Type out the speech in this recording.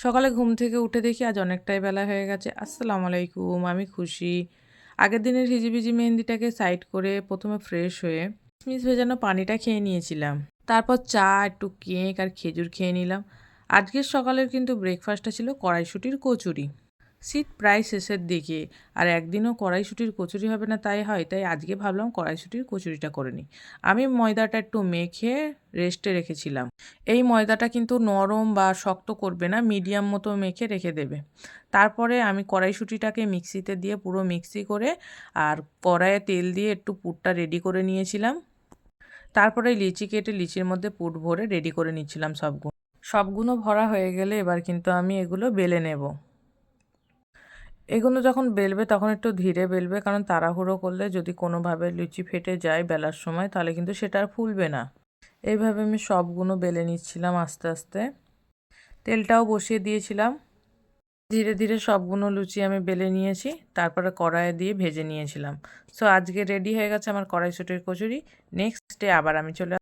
সকালে ঘুম থেকে উঠে দেখি আজ অনেকটাই বেলা হয়ে গেছে। আসসালামু আলাইকুম। আমি খুশি। আগের দিনের হিজিবিজি মেহেন্দিটাকে সাইড করে প্রথমে ফ্রেশ হয়ে কিশমিশ ভেজানো পানিটা খেয়ে নিয়েছিলাম। তারপর চা, একটু কেক আর খেজুর খেয়ে নিলাম। আজকের সকালের কিন্তু ব্রেকফাস্টটা ছিল কড়াইশুঁটির কচুরি। শীত প্রায় শেষের দিকে, আর একদিনও কড়াইশুঁটির কচুরি হবে না তাই হয়, তাই আজকে ভাবলাম কড়াইশুঁটির কচুরিটা করে নিই। আমি ময়দাটা একটু মেখে রেস্টে রেখেছিলাম। এই ময়দাটা কিন্তু নরম বা শক্ত করবে না, মিডিয়াম মতো মেখে রেখে দেবে। তারপরে আমি কড়াইশুঁটিটাকে মিক্সিতে দিয়ে পুরো মিক্সি করে আর কড়াইয়ে তেল দিয়ে একটু পুরটা রেডি করে নিয়েছিলাম। তারপরে লিচি কেটে লিচির মধ্যে পুর ভরে রেডি করে নিচ্ছিলাম সবগুলো। সবগুলো ভরা হয়ে গেলে এবার কিন্তু আমি এগুলো বেলে নেব। এগুলো যখন বেলবে তখন একটু ধীরে বেলবে, কারণ তাড়াহুড়ো করলে যদি কোনোভাবে লুচি ফেটে যায় বেলার সময় তাহলে কিন্তু সেটা আর ফুলবে না। এইভাবে আমি সবগুলো বেলে নিচ্ছিলাম আস্তে আস্তে। তেলটাও বসিয়ে দিয়েছিলাম। ধীরে ধীরে সবগুলো লুচি আমি বেলে নিয়েছি, তারপরে কড়াইয়ে দিয়ে ভেজে নিয়েছিলাম। সো আজকে রেডি হয়ে গেছে আমার কড়াইশুঁটির কচুরি। নেক্সট ডে আবার আমি চলে